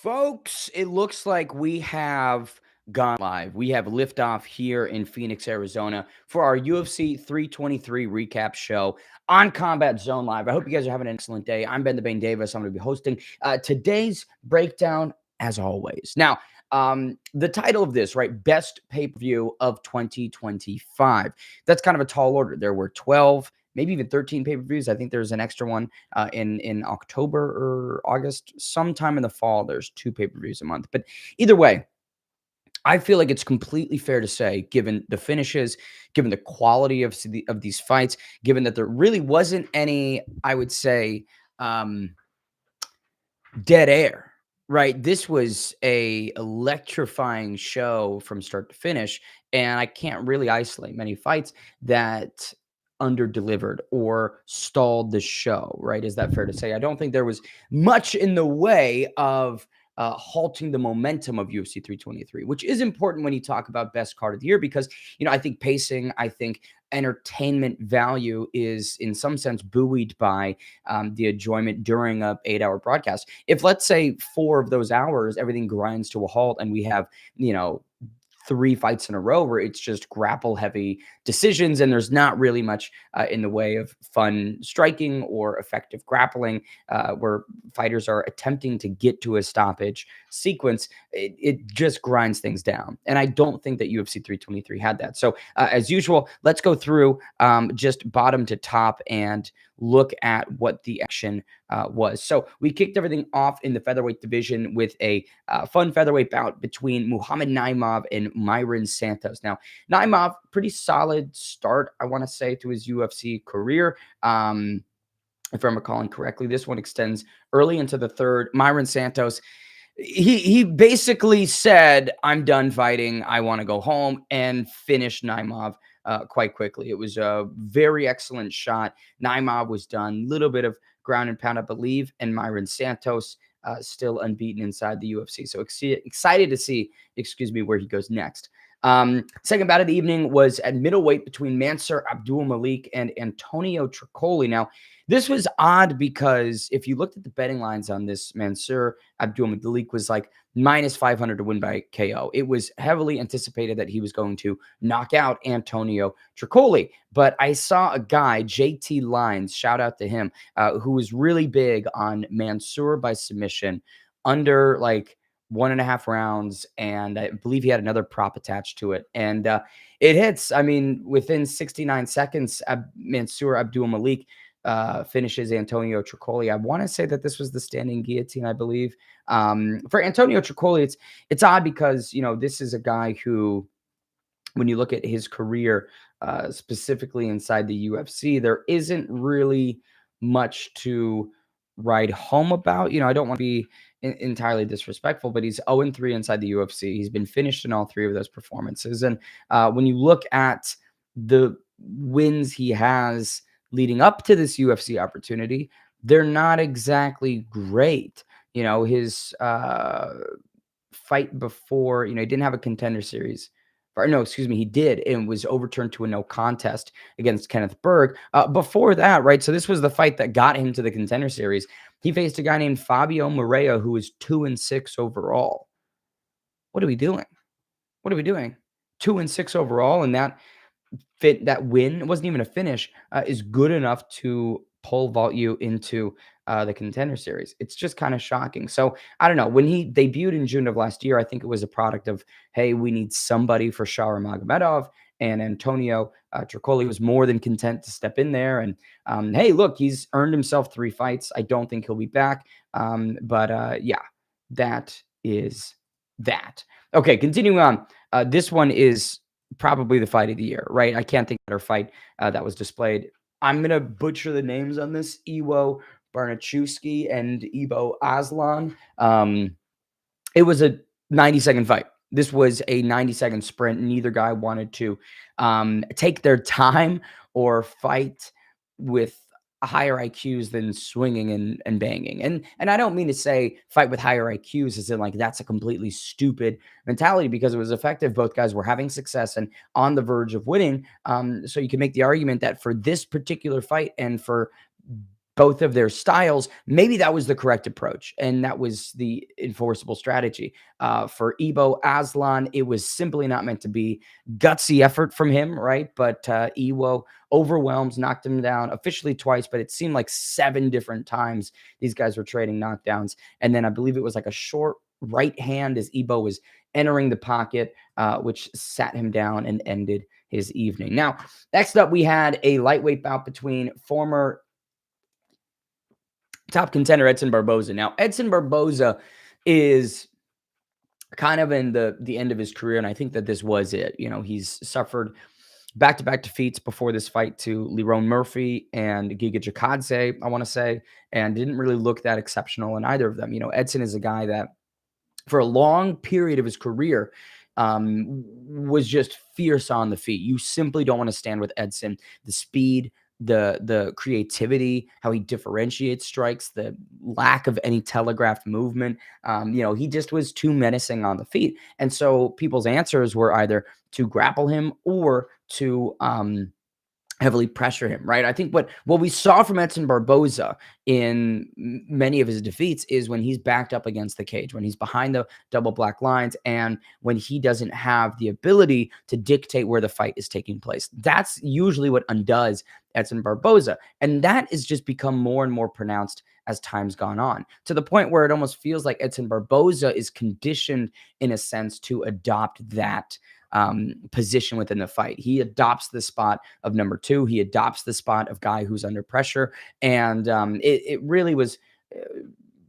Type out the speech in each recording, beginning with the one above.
Folks, it looks like we have gone live. We have liftoff here in Phoenix, Arizona for our UFC 323 recap show on Combat Zone Live. I hope you guys are having an excellent day. I'm Ben the Bane Davis. I'm going to be hosting today's breakdown as always. Now, the title of this, right? Best pay-per-view of 2025. That's kind of a tall order. There were 12, maybe even 13 pay-per-views. I think there's an extra one in October or August, sometime in the fall. There's two pay-per-views a month. But either way, I feel like it's completely fair to say, given the finishes, given the quality of these fights, given that there really wasn't any, I would say, um, dead air. Right, this was a electrifying show from start to finish, and I can't really isolate many fights that under-delivered or stalled the show, right? Is that fair to say? I don't think there was much in the way of halting the momentum of UFC 323, which is important when you talk about best card of the year because, I think pacing, I think entertainment value is in some sense buoyed by the enjoyment during a 8-hour broadcast. If let's say 4 of those hours, everything grinds to a halt and we have, 3 fights in a row where it's just grapple heavy decisions and there's not really much in the way of fun striking or effective grappling where fighters are attempting to get to a stoppage sequence, it just grinds things down. And I don't think that UFC 323 had that. So as usual, let's go through just bottom to top and look at what the action was. So we kicked everything off in the featherweight division with a fun featherweight bout between Muhammad Naimov and Myron Santos. Now, Naimov, pretty solid start, I want to say, to his UFC career. If I'm recalling correctly, this one extends early into the third. Myron Santos, he basically said, "I'm done fighting. I want to go home," and finished Naimov quite quickly. It was a very excellent shot. Naimov was done. Little bit of ground and pound, I believe, and Myron Santos still unbeaten inside the UFC. So excited to see, where he goes next. Second bout of the evening was at middleweight between Mansur Abdul Malik and Antonio Tricoli. Now, this was odd because if you looked at the betting lines on this, Mansur Abdul Malik was like minus 500 to win by KO. It was heavily anticipated that he was going to knock out Antonio Tricoli. But I saw a guy, JT Lines, shout out to him, who was really big on Mansur by submission under like 1.5 rounds, and I believe he had another prop attached to it. And it hits. I mean, within 69 seconds, Mansur Abdul Malik finishes Antonio Tricoli. I want to say that this was the standing guillotine, I believe. For Antonio Tricoli, it's odd because, this is a guy who, when you look at his career, specifically inside the UFC, there isn't really much to write home about. I don't want to be entirely disrespectful, but he's 0-3 inside the UFC. He's been finished in all 3 of those performances. And when you look at the wins he has leading up to this UFC opportunity, they're not exactly great. His fight before, he didn't have a contender series. Or no, excuse me, he did, and was overturned to a no contest against Kenneth Berg. Before that, right, so this was the fight that got him to the contender series. He faced a guy named Fabio Moreira, who was 2-6 overall. What are we doing? What are we doing? 2-6 overall, and that win, it wasn't even a finish, is good enough to pole vault you into the contender series. It's just kind of shocking. So I don't know. When he debuted in June of last year, I think it was a product of, hey, we need somebody for Shara Magomedov, and Antonio Tricoli was more than content to step in there. And hey, look, he's earned himself 3 fights. I don't think he'll be back. But yeah, that is that. Okay, continuing on. This one is probably the fight of the year, right? I can't think of a better fight that was displayed. I'm going to butcher the names on this. Iwo Barnachewski and Ibo Aslan. It was a 90-second fight. This was a 90-second sprint. Neither guy wanted to take their time or fight with higher IQs than swinging and banging. And I don't mean to say fight with higher IQs as in like that's a completely stupid mentality, because it was effective. Both guys were having success and on the verge of winning. So you can make the argument that for this particular fight and for both of their styles, maybe that was the correct approach, and that was the enforceable strategy. For Ebo Aslan, it was simply not meant to be. Gutsy effort from him, right? But Ewo overwhelms, knocked him down officially twice, but it seemed like 7 different times these guys were trading knockdowns. And then I believe it was like a short right hand as Ebo was entering the pocket, which sat him down and ended his evening. Now, next up, we had a lightweight bout between former top contender Edson Barboza. Now, Edson Barboza is kind of in the end of his career, and I think that this was it. He's suffered back-to-back defeats before this fight to Lerone Murphy and Giga Chikadze, I want to say, and didn't really look that exceptional in either of them. Edson is a guy that for a long period of his career, was just fierce on the feet. You simply don't want to stand with Edson. The speed, the creativity, how he differentiates strikes, the lack of any telegraphed movement. He just was too menacing on the feet. And so people's answers were either to grapple him or to heavily pressure him, right? I think what we saw from Edson Barboza in many of his defeats is when he's backed up against the cage, when he's behind the double black lines, and when he doesn't have the ability to dictate where the fight is taking place. That's usually what undoes Edson Barboza, and that has just become more and more pronounced as time's gone on, to the point where it almost feels like Edson Barboza is conditioned in a sense to adopt that position within the fight. He adopts the spot of number two. He adopts the spot of guy who's under pressure. And it really was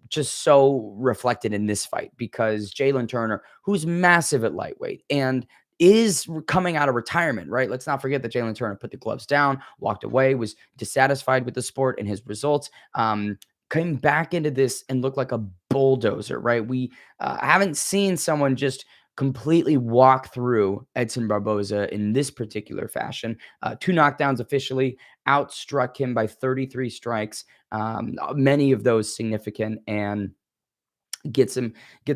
just so reflected in this fight because Jalen Turner, who's massive at lightweight and is coming out of retirement, right? Let's not forget that Jalen Turner put the gloves down, walked away, was dissatisfied with the sport and his results. Came back into this and looked like a bulldozer, right? We haven't seen someone just completely walk through Edson Barboza in this particular fashion. 2 knockdowns officially, outstruck him by 33 strikes, many of those significant, and gets him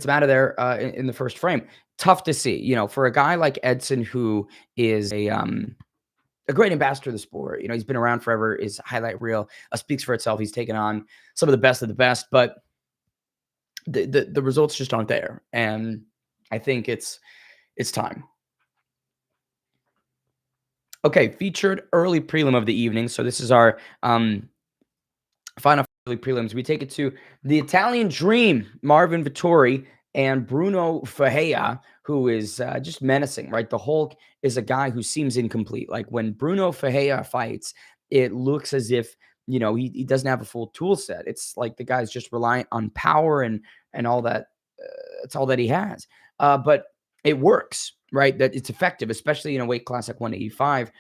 out of there in the first frame. Tough to see, for a guy like Edson, who is a great ambassador of the sport. He's been around forever. His highlight reel speaks for itself. He's taken on some of the best, but the results just aren't there. And I think it's time. Okay, featured early prelim of the evening. So this is our final early prelims. We take it to the Italian Dream, Marvin Vittori, and Bruno Ferreira, who is just menacing, right? The Hulk is a guy who seems incomplete. Like when Bruno Ferreira fights, it looks as if he doesn't have a full tool set. It's like the guy's just reliant on power and all that. It's all that he has. But it works, right? That it's effective, especially in a weight class like 185.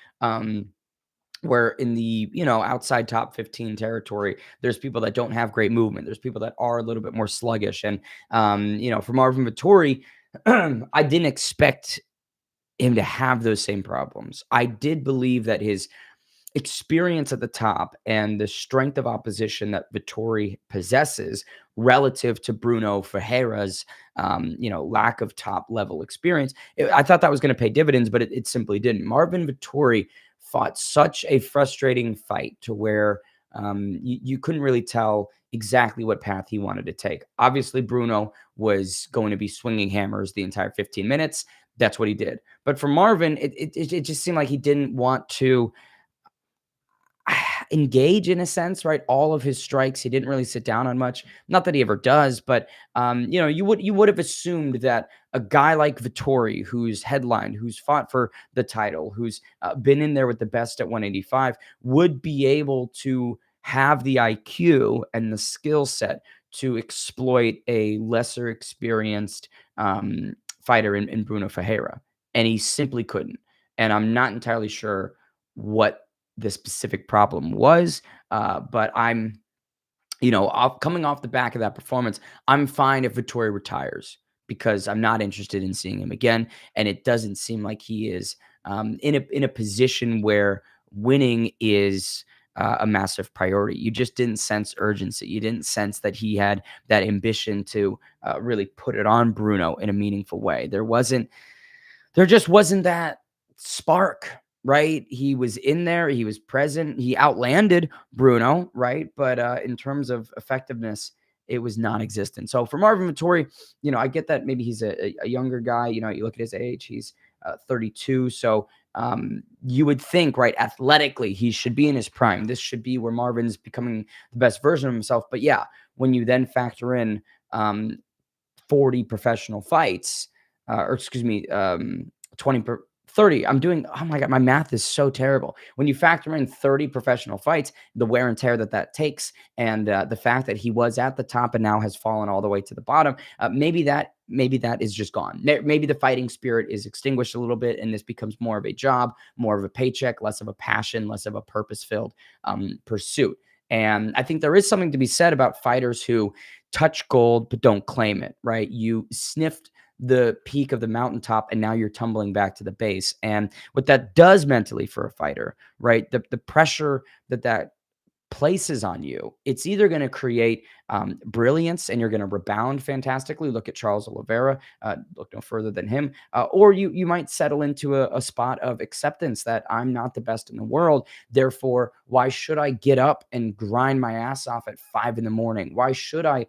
Where in the outside top 15 territory, there's people that don't have great movement. There's people that are a little bit more sluggish. And for Marvin Vittori, I didn't expect him to have those same problems. I did believe that his experience at the top and the strength of opposition that Vittori possesses relative to Bruno Ferreira's, lack of top level experience, I thought that was going to pay dividends, but it simply didn't. Marvin Vittori fought such a frustrating fight to where you couldn't really tell exactly what path he wanted to take. Obviously, Bruno was going to be swinging hammers the entire 15 minutes. That's what he did. But for Marvin, it just seemed like he didn't want to engage in a sense, right? All of his strikes, he didn't really sit down on much. Not that he ever does, but you would have assumed that a guy like Vittori, who's headlined, who's fought for the title, who's been in there with the best at 185, would be able to have the IQ and the skill set to exploit a lesser experienced fighter in Bruno Ferreira, and he simply couldn't. And I'm not entirely sure what the specific problem was. But I'm, coming off the back of that performance, I'm fine if Vittori retires because I'm not interested in seeing him again. And it doesn't seem like he is in a position where winning is a massive priority. You just didn't sense urgency. You didn't sense that he had that ambition to really put it on Bruno in a meaningful way. There just wasn't that spark. right? He was in there, he was present, he outlanded Bruno, right? But in terms of effectiveness, it was non-existent. So for Marvin Vettori, I get that maybe he's a younger guy. You look at his age, he's 32. So you would think, right, athletically, he should be in his prime. This should be where Marvin's becoming the best version of himself. But yeah, when you then factor in um, 40 professional fights, or excuse me, 20 per 30. Oh my God, my math is so terrible. When you factor in 30 professional fights, the wear and tear that takes, and the fact that he was at the top and now has fallen all the way to the bottom, maybe that is just gone. Maybe the fighting spirit is extinguished a little bit, and this becomes more of a job, more of a paycheck, less of a passion, less of a purpose-filled pursuit. And I think there is something to be said about fighters who touch gold but don't claim it, right? You sniffed the peak of the mountaintop and now you're tumbling back to the base. And what that does mentally for a fighter, right? The pressure that places on you, it's either going to create brilliance and you're going to rebound fantastically. Look at Charles Oliveira, look no further than him. Or you might settle into a spot of acceptance that I'm not the best in the world. Therefore, why should I get up and grind my ass off at 5 in the morning? Why should I,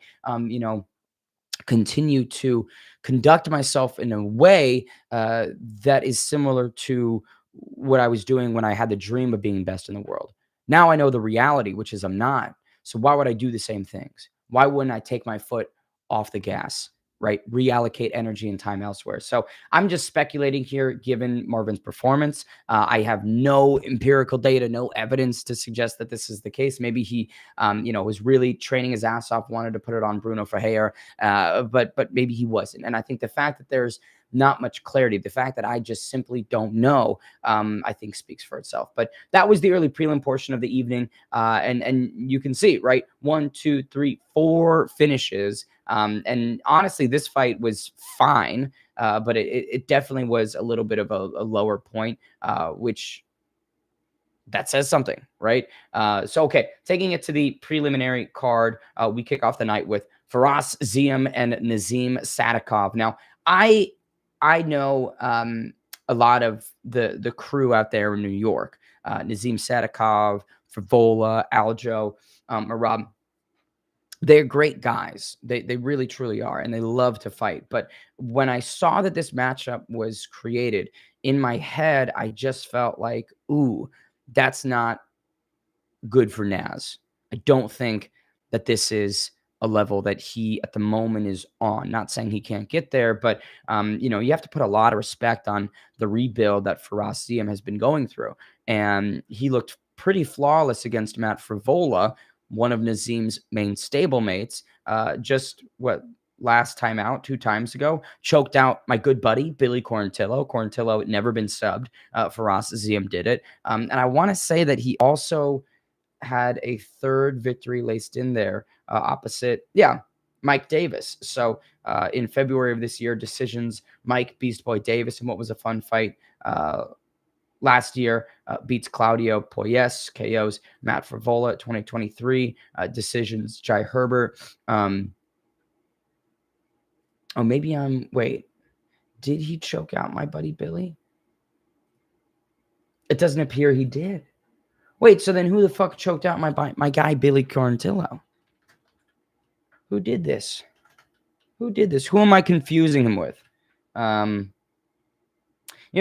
continue to conduct myself in a way that is similar to what I was doing when I had the dream of being best in the world? Now I know the reality, which is I'm not. So why would I do the same things? Why wouldn't I take my foot off the gas, right? Reallocate energy and time elsewhere. So I'm just speculating here, given Marvin's performance. I have no empirical data, no evidence to suggest that this is the case. Maybe he, was really training his ass off, wanted to put it on Bruno Ferreira, but maybe he wasn't. And I think the fact that there's not much clarity, the fact that I just simply don't know, I think speaks for itself. But that was the early prelim portion of the evening, and you can see, right, 1, 2, 3, 4 finishes. And honestly, this fight was fine, but it definitely was a little bit of a lower point, which that says something, right? So, okay, taking it to the preliminary card, we kick off the night with Faraz Ziem and Nazim Sadikov. Now, I I know a lot of the crew out there in New York, Nazim Sadikov, Favola, Aljo, Merab. They're great guys. They really truly are, and they love to fight. But when I saw that this matchup was created in my head, I just felt like, ooh, that's not good for Naz. I don't think that this is a level that he at the moment is on. Not saying he can't get there, but you have to put a lot of respect on the rebuild that Faraz Ziem has been going through. And he looked pretty flawless against Matt Frivola, one of Nazim's main stablemates. Just what last time out, 2 times ago, choked out my good buddy Billy Quarantillo. Quarantillo had never been subbed. Faraz Ziem did it. And I want to say that he also had a third victory laced in there opposite, yeah, Mike Davis. So in February of this year, decisions, Mike Beast Boy Davis, and what was a fun fight last year, beats Claudio Poyes, KOs Matt Frivola 2023, decisions, Jai Herbert. Wait, did he choke out my buddy Billy? It doesn't appear he did. Wait, so then who the fuck choked out my guy Billy Quarantillo? Who did this? Who did this? Who am I confusing him with? It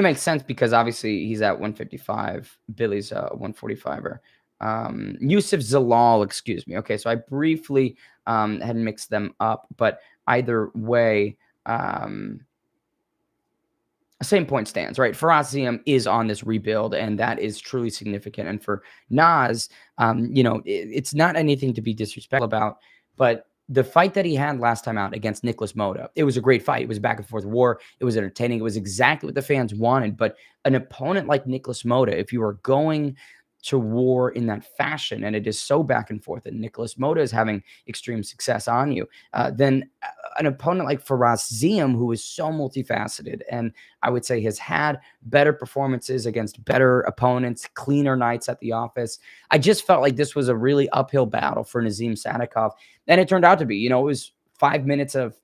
makes sense because obviously he's at 155. Billy's a 145er. Yusuf Zalal, excuse me. Okay, so I briefly had mixed them up, but either way, same point stands, right? Faraz Ziem is on this rebuild, and that is truly significant. And for Nas, it's not anything to be disrespectful about, but the fight that he had last time out against Nicholas Moda, it was a great fight. It was a back and forth war. It was entertaining. It was exactly what the fans wanted. But an opponent like Nicholas Moda, if you are going to war in that fashion, and it is so back and forth, and Nicholas Moda is having extreme success on you, then an opponent like Faraz Ziem, who is so multifaceted, and I would say has had better performances against better opponents, cleaner nights at the office. I just felt like this was a really uphill battle for Nazim Sadikov, and it turned out to be. It was 5 minutes of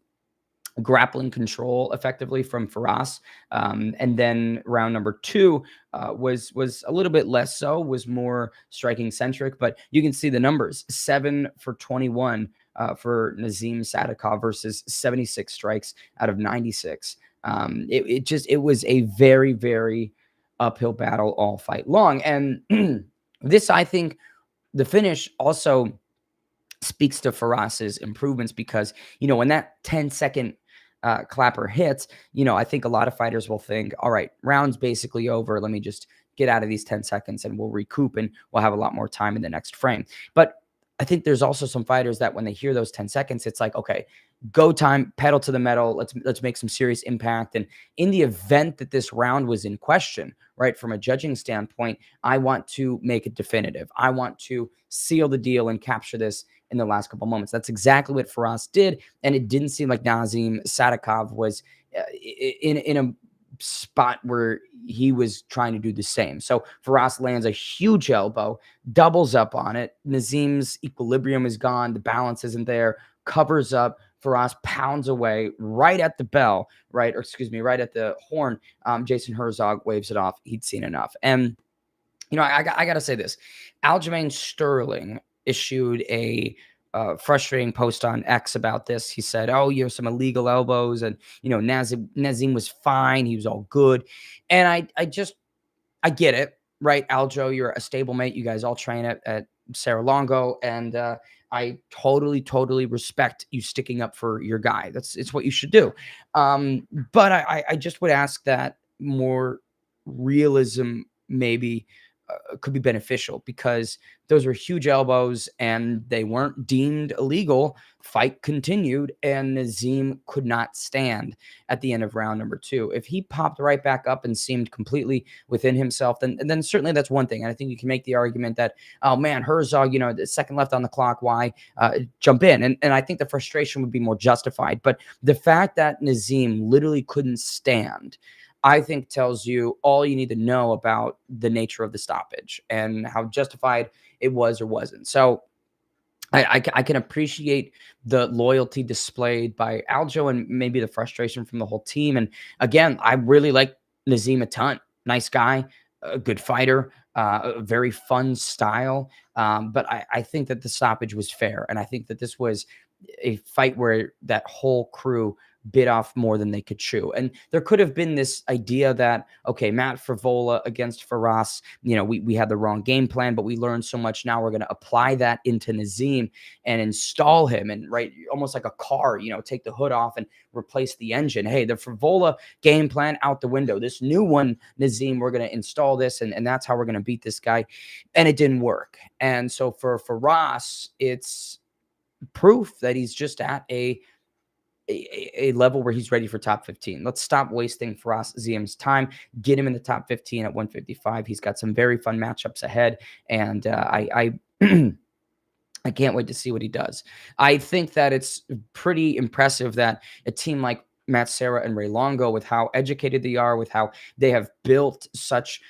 grappling control effectively from Faraz. And then round number two was a little bit less so, was more striking centric, but you can see the numbers: 7 for 21 for Nazim Sadikov versus 76 strikes out of 96. It was a very, very uphill battle all fight long. And this, I think, the finish also speaks to Faraz's improvements because, when that 10-second clapper hits, I think a lot of fighters will think, all right, round's basically over. Let me just get out of these 10 seconds and we'll recoup and we'll have a lot more time in the next frame. But I think there's also some fighters that when they hear those 10 seconds, it's like, okay, go time, pedal to the metal. Let's make some serious impact. And in the event that this round was in question, right, from a judging standpoint, I want to make it definitive. I want to seal the deal and capture this in the last couple moments. That's exactly what Faraz did, and it didn't seem like Nazim Sadikov was in a spot where he was trying to do the same. So Faraz lands a huge elbow, doubles up on it. Nazim's equilibrium is gone. The balance isn't there. Covers up. Faraz pounds away right at the bell, right? Or excuse me, right at the horn. Jason Herzog waves it off. He'd seen enough. And, I got to say this. Aljamain Sterling issued a frustrating post on X about this. He said, "Oh, you have some illegal elbows, and Nazim was fine. He was all good." And I get it, right? Aljo, you're a stablemate. You guys all train at Serra Longo, and I totally respect you sticking up for your guy. It's what you should do. But I just would ask that more realism maybe could be beneficial, because those were huge elbows and they weren't deemed illegal. Fight continued, and Nazim could not stand at the end of round number two. If he popped right back up and seemed completely within himself, then certainly that's one thing. And I think you can make the argument that, oh man, Herzog, the second left on the clock, why jump in? And I think the frustration would be more justified. But the fact that Nazim literally couldn't stand, I think, tells you all you need to know about the nature of the stoppage and how justified it was or wasn't. So I can appreciate the loyalty displayed by Aljo and maybe the frustration from the whole team. And again, I really like Nazim a ton. Nice guy, a good fighter, a very fun style. But I think that the stoppage was fair. And I think that this was a fight where that whole crew bit off more than they could chew. And there could have been this idea that, okay, Matt Frivola against Faraz, we had the wrong game plan, but we learned so much. Now we're going to apply that into Nazim and install him, and right, almost like a car, take the hood off and replace the engine. Hey, the Frivola game plan out the window. This new one, Nazim, we're going to install this, and that's how we're going to beat this guy. And it didn't work. And so for Faraz, it's proof that he's just at a level where he's ready for top 15. Let's stop wasting Faraz Ziem's time. Get him in the top 15 at 155. He's got some very fun matchups ahead, and I I can't wait to see what he does. I think that it's pretty impressive that a team like Matt Serra and Ray Longo, with how educated they are, with how they have built such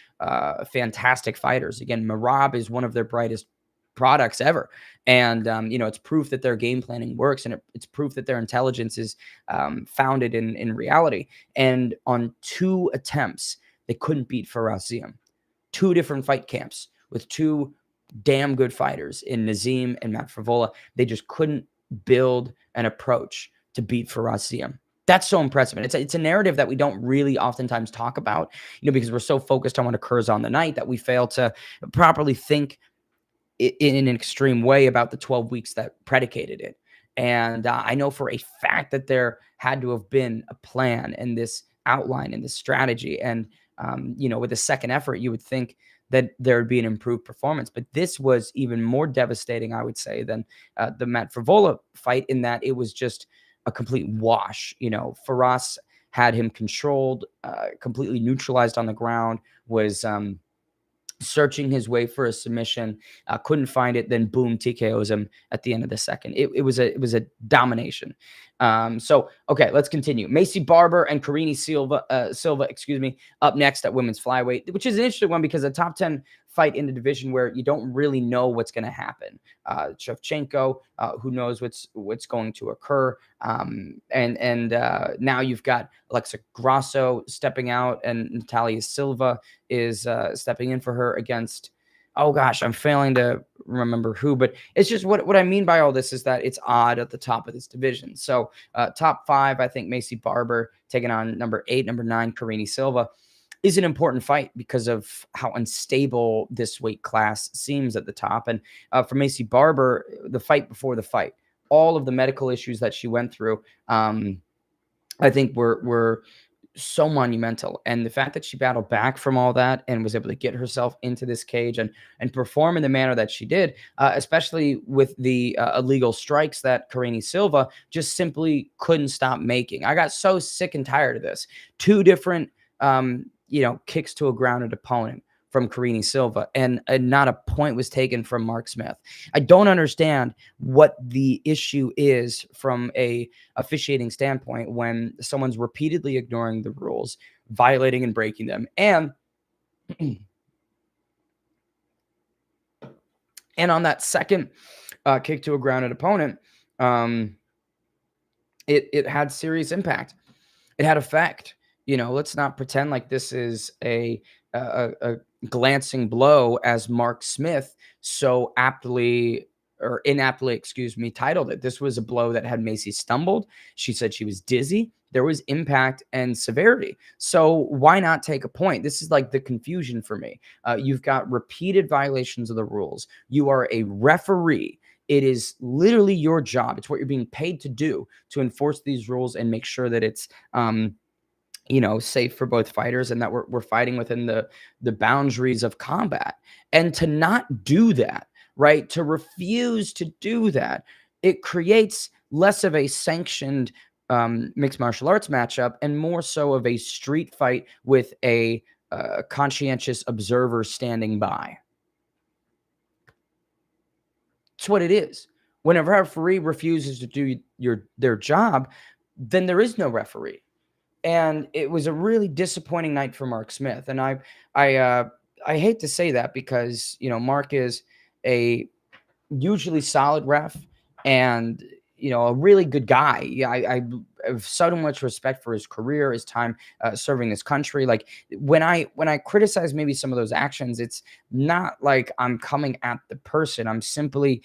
fantastic fighters. Again, Merab is one of their brightest products ever. And, it's proof that their game planning works, and it's proof that their intelligence is founded in reality. And on 2 attempts, they couldn't beat Faraz Ziem. 2 different fight camps with 2 damn good fighters in Nazim and Matt Frivola. They just couldn't build an approach to beat Faraz Ziem. That's so impressive. And it's a narrative that we don't really oftentimes talk about, because we're so focused on what occurs on the night that we fail to properly think in an extreme way about the 12 weeks that predicated it. And I know for a fact that there had to have been a plan and this outline and this strategy. And, with the second effort, you would think that there would be an improved performance. But this was even more devastating, I would say, than the Matt Frivola fight, in that it was just a complete wash. Faraz had him controlled, completely neutralized on the ground, was searching his way for a submission, couldn't find it, then boom, TKOs him at the end of the second. It was a domination. So okay, let's continue. Macy Barber and Karini Silva, up next at women's flyweight, which is an interesting one because a top 10 fight in the division where you don't really know what's going to happen. Shevchenko, who knows what's going to occur, and now you've got Alexa Grasso stepping out, and Natalia Silva is stepping in for her against. Oh gosh, I'm failing to remember who, but it's just what I mean by all this is that it's odd at the top of this division. So top five, I think Macy Barber taking on number 8, number 9, Karine Silva is an important fight because of how unstable this weight class seems at the top. And for Macy Barber, the fight before the fight, all of the medical issues that she went through, I think were so monumental. And the fact that she battled back from all that and was able to get herself into this cage and perform in the manner that she did, especially with the illegal strikes that Karine Silva just simply couldn't stop making. I got so sick and tired of this. Two different, kicks to a grounded opponent from Karine Silva, and not a point was taken from Mark Smith. I don't understand what the issue is from a officiating standpoint when someone's repeatedly ignoring the rules, violating and breaking them, and on that second kick to a grounded opponent, it had serious impact. It had effect. Let's not pretend like this is a glancing blow, as Mark Smith so aptly or inaptly, titled it. This was a blow that had Macy stumbled. She said she was dizzy. There was impact and severity. So why not take a point? This is like the confusion for me. You've got repeated violations of the rules. You are a referee. It is literally your job. It's what you're being paid to do, to enforce these rules and make sure that it's safe for both fighters and that we're fighting within the boundaries of combat. And to not do that, right? To refuse to do that, it creates less of a sanctioned mixed martial arts matchup and more so of a street fight with a conscientious observer standing by. It's what it is. When a referee refuses to do their job, then there is no referee. And it was a really disappointing night for Mark Smith. And I hate to say that because, Mark is a usually solid ref and, a really good guy. Yeah, I have so much respect for his career, his time serving this country. Like when I criticize maybe some of those actions, it's not like I'm coming at the person. I'm simply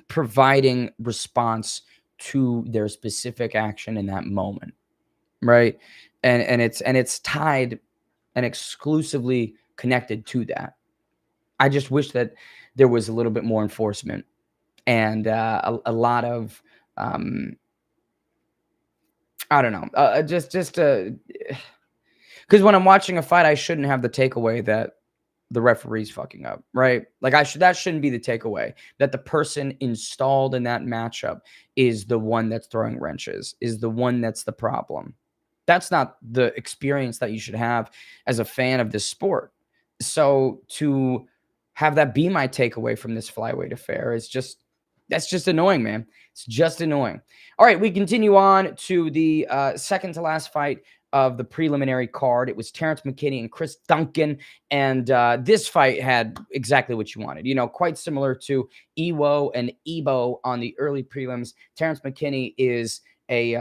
providing response to their specific action in that moment, right? And it's tied and exclusively connected to that. I just wish that there was a little bit more enforcement and a lot of I don't know, just because when I'm watching a fight, I shouldn't have the takeaway that the referee's fucking up, right? Like that shouldn't be the takeaway, that the person installed in that matchup is the one that's throwing wrenches, is the one that's the problem. That's not the experience that you should have as a fan of this sport. So to have that be my takeaway from this flyweight affair is that's just annoying, man. It's just annoying. All right, we continue on to the second to last fight of the preliminary card. It was Terrence McKinney and Chris Duncan, and this fight had exactly what you wanted. Quite similar to Iwo and Ebo on the early prelims. Terrence McKinney is a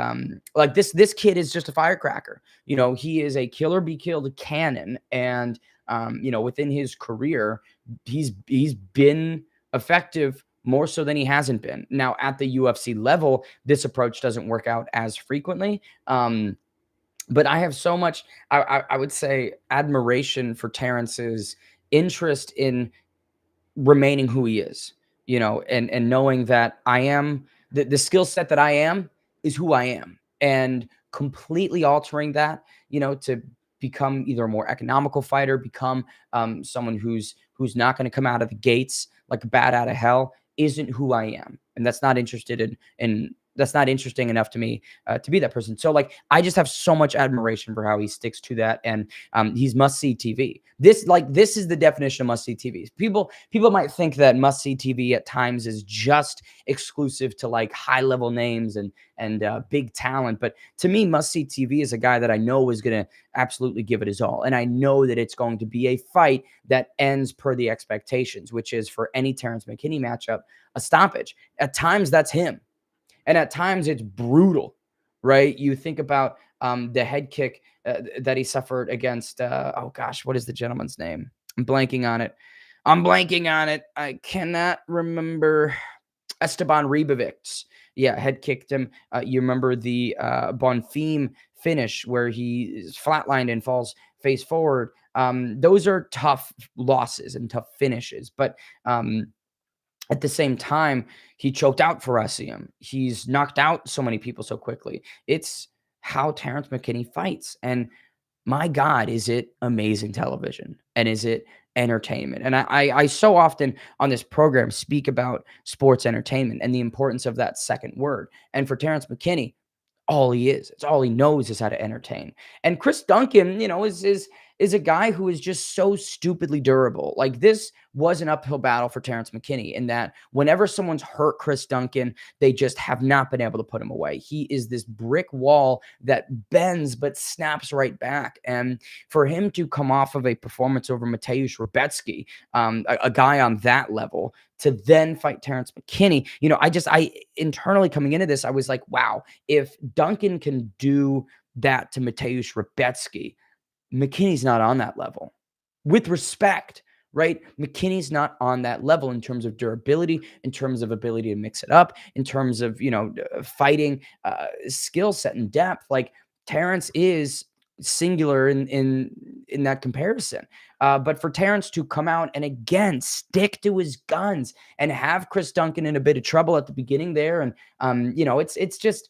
this kid is just a firecracker. He is a killer be killed cannon, and within his career, he's been effective more so than he hasn't been. Now at the UFC level, this approach doesn't work out as frequently. But I have so much, I would say, admiration for Terrence's interest in remaining who he is, and knowing that I am the skill set that I am is who I am, and completely altering that, to become either a more economical fighter, become someone who's not going to come out of the gates like a bat out of hell, isn't who I am. And that's not interested in That's not interesting enough to me to be that person. So like, I just have so much admiration for how he sticks to that, and he's must see TV. This is the definition of must see TV. People might think that must see TV at times is just exclusive to like high level names and big talent, but to me, must see TV is a guy that I know is going to absolutely give it his all, and I know that it's going to be a fight that ends per the expectations, which is for any Terrence McKinney matchup a stoppage. At times, that's him. And at times it's brutal, right? You think about the head kick that he suffered against, oh gosh, what is the gentleman's name? I'm blanking on it. I cannot remember. Esteban Ribovics. Yeah, head kicked him. You remember the Bonfim finish where he is flatlined and falls face forward. Those are tough losses and tough finishes, but at the same time, he choked out Farasium. He's knocked out so many people so quickly. It's how Terrence McKinney fights. And my God, is it amazing television? And is it entertainment? And I so often on this program speak about sports entertainment and the importance of that second word. And for Terrence McKinney, all he is. It's all he knows is how to entertain. And Chris Duncan, is a guy who is just so stupidly durable. Like this was an uphill battle for Terrence McKinney in that whenever someone's hurt Chris Duncan, they just have not been able to put him away. He is this brick wall that bends but snaps right back. And for him to come off of a performance over Mateusz Rebecki, a guy on that level, to then fight Terrence McKinney, I internally coming into this, I was like, wow, if Duncan can do that to Mateusz Rebecki, McKinney's not on that level. With respect, right? McKinney's not on that level in terms of durability, in terms of ability to mix it up, in terms of, fighting skill set and depth. Like Terrence is singular in that comparison. But for Terrence to come out and again stick to his guns and have Chris Duncan in a bit of trouble at the beginning there, and it's just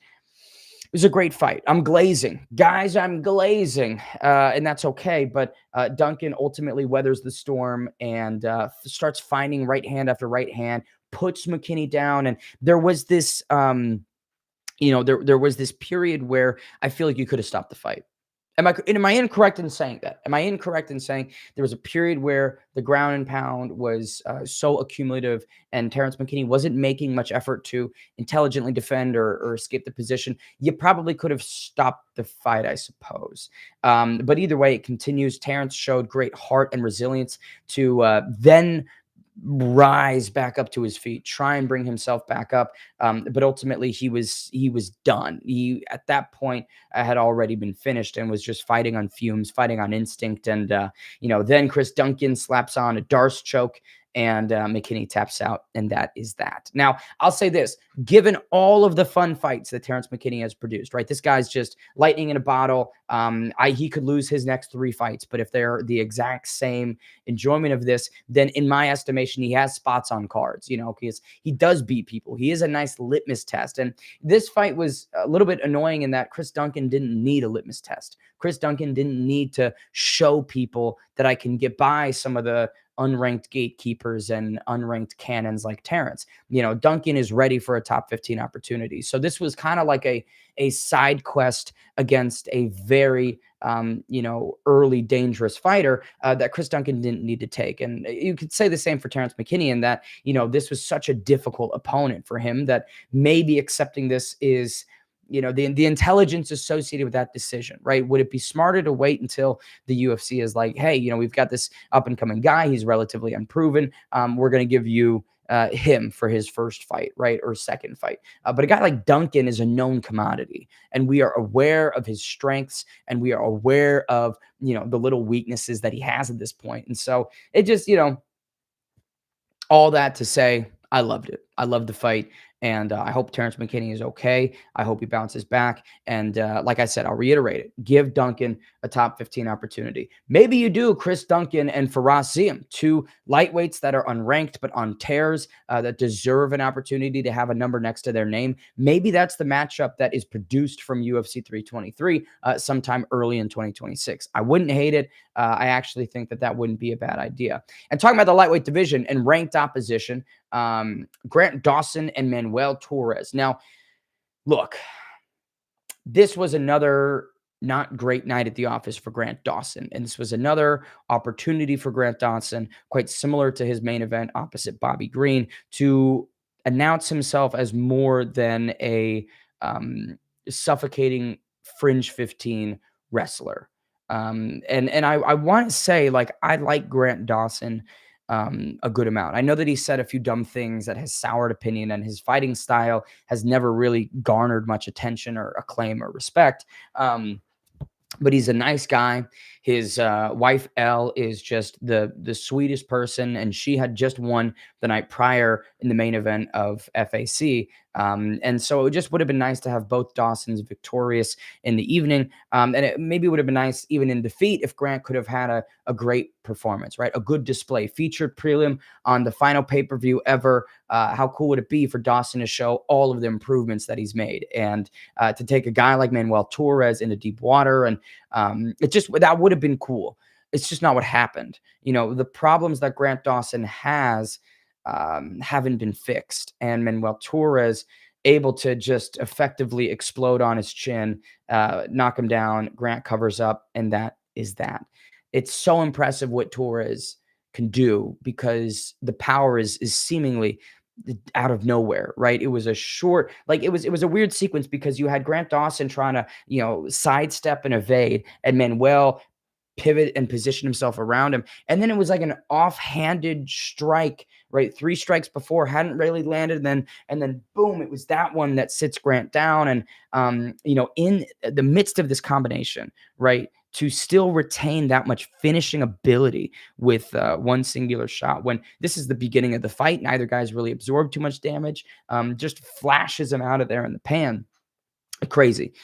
it was a great fight. I'm glazing. Guys, I'm glazing. And that's okay. But Duncan ultimately weathers the storm and starts finding right hand after right hand, puts McKinney down. And there was this, there was this period where I feel like you could have stopped the fight. Am I incorrect in saying that? Am I incorrect in saying there was a period where the ground and pound was so accumulative and Terrence McKinney wasn't making much effort to intelligently defend or escape the position? You probably could have stopped the fight, I suppose. But either way, it continues. Terrence showed great heart and resilience to then rise back up to his feet, try and bring himself back up. But ultimately he was done. He at that point had already been finished and was just fighting on fumes, fighting on instinct. And then Chris Duncan slaps on a Darce choke and McKinney taps out, and that is that. Now, I'll say this, given all of the fun fights that Terrence McKinney has produced, right? This guy's just lightning in a bottle. He could lose his next 3 fights, but if they're the exact same enjoyment of this, then in my estimation, he has spots on cards, because he does beat people. He is a nice litmus test. And this fight was a little bit annoying in that Chris Duncan didn't need a litmus test. Chris Duncan didn't need to show people that I can get by some of the unranked gatekeepers and unranked cannons like Terrence. Duncan is ready for a top 15 opportunity. So this was kind of like a side quest against a very early dangerous fighter that Chris Duncan didn't need to take. And you could say the same for Terrence McKinney in that, this was such a difficult opponent for him that maybe accepting this is the intelligence associated with that decision, right? Would it be smarter to wait until the UFC is like, hey, we've got this up and coming guy. He's relatively unproven. We're going to give you him for his first fight, right? Or second fight. But a guy like Duncan is a known commodity, and we are aware of his strengths, and we are aware of, the little weaknesses that he has at this point. And so it just, all that to say, I loved it. I loved the fight. And I hope Terrence McKinney is okay. I hope he bounces back. And like I said, I'll reiterate it. Give Duncan a top 15 opportunity. Maybe you do Chris Duncan and Faraz Ziam, 2 lightweights that are unranked but on tears that deserve an opportunity to have a number next to their name. Maybe that's the matchup that is produced from UFC 323 sometime early in 2026. I wouldn't hate it. I actually think that wouldn't be a bad idea. And talking about the lightweight division and ranked opposition, Grant Dawson and Manuel Torres. Now, Look, this was another not great night at the office for Grant Dawson. And this was another opportunity for Grant Dawson, quite similar to his main event opposite Bobby Green, to announce himself as more than a um, suffocating fringe 15 wrestler. And I want to say, like, I like Grant Dawson a good amount. I know that he said a few dumb things that has soured opinion, and his fighting style has never really garnered much attention or acclaim or respect. But he's a nice guy. His wife Elle is just the sweetest person, and she had just won the night prior in the main event of FAC. And so it just would have been nice to have both Dawsons victorious in the evening. And it maybe would have been nice even in defeat if Grant could have had a great performance, right? A good display, featured prelim on the final pay-per-view ever. How cool would it be for Dawson to show all of the improvements that he's made, and to take a guy like Manuel Torres into deep water? And it just, that would have been cool. It's just not what happened. The problems that Grant Dawson has haven't been fixed, and Manuel Torres able to just effectively explode on his chin, knock him down. Grant covers up, and that is that. It's so impressive what Torres can do because the power is seemingly out of nowhere, right? It was a short, like it was a weird sequence because you had Grant Dawson trying to, sidestep and evade, and Manuel pivot and position himself around him. And then it was like an offhanded strike, right? Three strikes before hadn't really landed. And then boom, it was that one that sits Grant down. And in the midst of this combination, right? To still retain that much finishing ability with one singular shot, when this is the beginning of the fight, neither guy's really absorbed too much damage, just flashes him out of there in the pan. Crazy.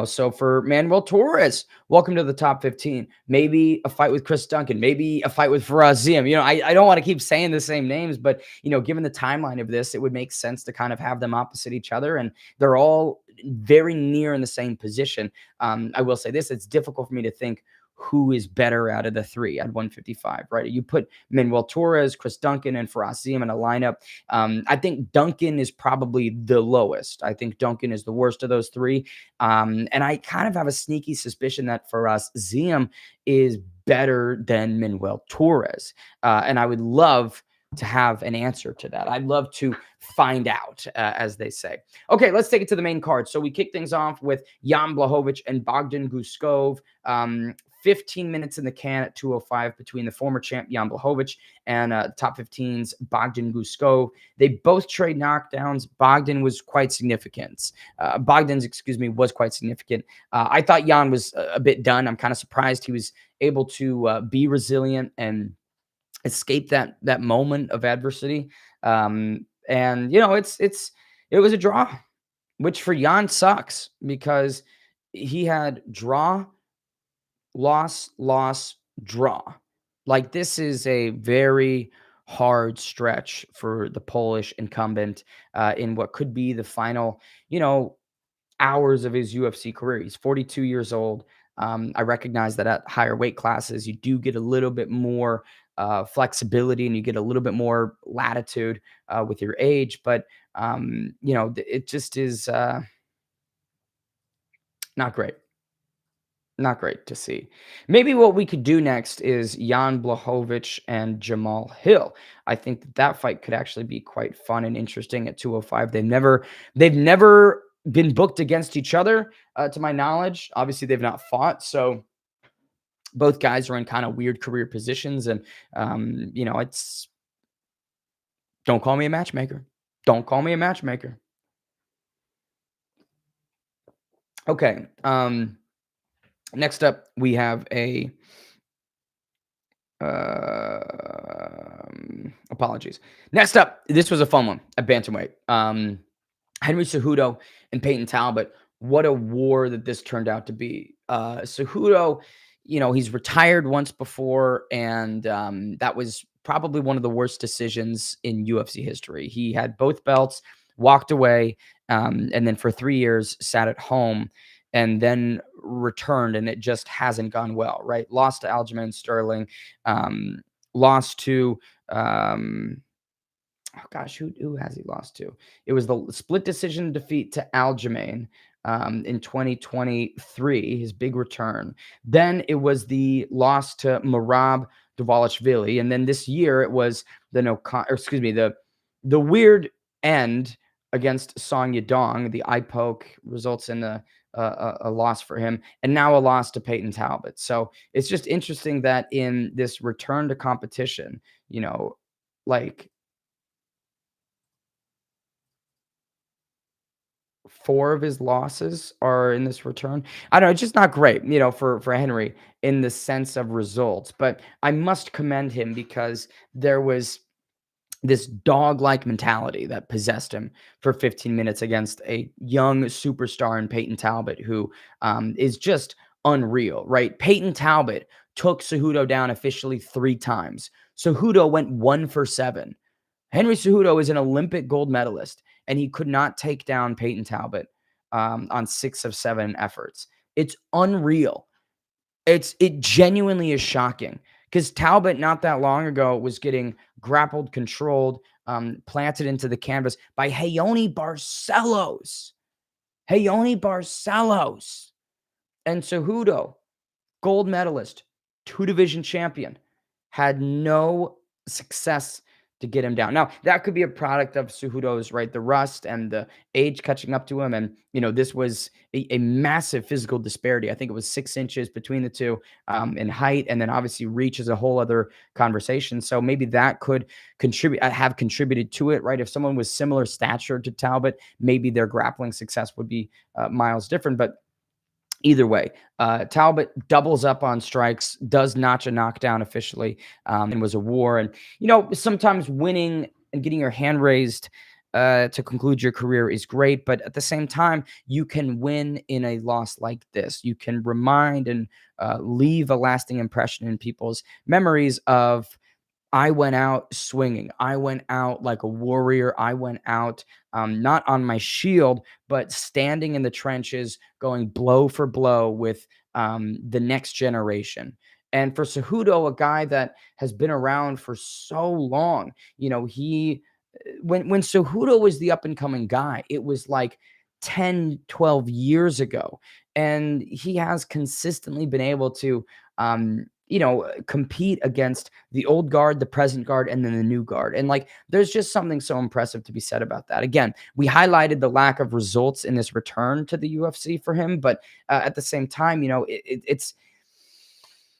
So for Manuel Torres, welcome to the top 15. Maybe a fight with Chris Duncan, maybe a fight with Faraz Ziem. I don't want to keep saying the same names, but given the timeline of this, it would make sense to kind of have them opposite each other, and they're all very near in the same position. I will say this: it's difficult for me to think who is better out of the three at 155, right? You put Manuel Torres, Chris Duncan, and Faraz Ziem in a lineup. I think Duncan is probably the lowest. I think Duncan is the worst of those three. And I kind of have a sneaky suspicion that Faraz Ziem is better than Manuel Torres. And I would love to have an answer to that. I'd love to find out, as they say. Okay, let's take it to the main card. So we kick things off with Jan Blachowicz and Bogdan Guskov. 15 minutes in the can at 205 between the former champ Jan Blachowicz and top 15's Bogdan Guskov. They both trade knockdowns. Bogdan's, was quite significant. I thought Jan was a bit done. I'm kind of surprised he was able to be resilient and escape that moment of adversity. And it was a draw, which for Jan sucks because he had draw, loss, loss, draw. Like, this is a very hard stretch for the Polish incumbent in what could be the final, hours of his UFC career. He's 42 years old. I recognize that at higher weight classes, you do get a little bit more flexibility, and you get a little bit more latitude with your age. But, it just is not great. Not great to see. Maybe what we could do next is Jan Blachowicz and Jamal Hill. I think that fight could actually be quite fun and interesting at 205. They've never been booked against each other, to my knowledge. Obviously, they've not fought, so both guys are in kind of weird career positions. And it's, don't call me a matchmaker. Don't call me a matchmaker. Okay. Next up, we have a apologies. Next up, this was a fun one at bantamweight. Henry Cejudo and Peyton Talbot. What a war that this turned out to be. Cejudo, he's retired once before, and that was probably one of the worst decisions in UFC history. He had both belts, walked away, and then for 3 years sat at home, and then returned, and it just hasn't gone well, right? Lost to Aljamain Sterling, lost to oh gosh, who has he lost to? It was the split decision defeat to Aljamain in 2023, his big return. Then it was the loss to Merab Dvalishvili, and then this year it was the no, or excuse me, the weird end against Song Yadong. The eye poke results in a loss for him, and now a loss to Peyton Talbot. So it's just interesting that in this return to competition, you know, like four of his losses are in this return. I don't know, it's just not great, for Henry in the sense of results. But I must commend him because there was this dog-like mentality that possessed him for 15 minutes against a young superstar in Peyton Talbot, who is just unreal, right? Peyton Talbot took Cejudo down officially 3 times. Cejudo went 1 for 7. Henry Cejudo is an Olympic gold medalist, and he could not take down Peyton Talbot on 6 of 7 efforts. It's unreal. It genuinely is shocking because Talbot not that long ago was getting grappled, controlled, planted into the canvas by Hayoni Barcelos. Hayoni Barcelos. And Cejudo, gold medalist, 2 division champion, had no success to get him down. Now, that could be a product of Cejudo's, right, the rust and the age catching up to him. And, this was a massive physical disparity. I think it was 6 inches between the two in height. And then obviously reach is a whole other conversation. So maybe that could have contributed to it, right? If someone was similar stature to Talbot, maybe their grappling success would be miles different. But either way, Talbot doubles up on strikes, does notch a knockdown officially, and was a war. And, sometimes winning and getting your hand raised to conclude your career is great. But at the same time, you can win in a loss like this. You can remind and leave a lasting impression in people's memories of, I went out swinging. I went out like a warrior. I went out not on my shield, but standing in the trenches, going blow for blow with the next generation. And for Cejudo, a guy that has been around for so long, he when Cejudo was the up and coming guy, it was like 10, 12 years ago. And he has consistently been able to compete against the old guard, the present guard, and then the new guard. And like, there's just something so impressive to be said about that. Again, we highlighted the lack of results in this return to the UFC for him, but at the same time, it's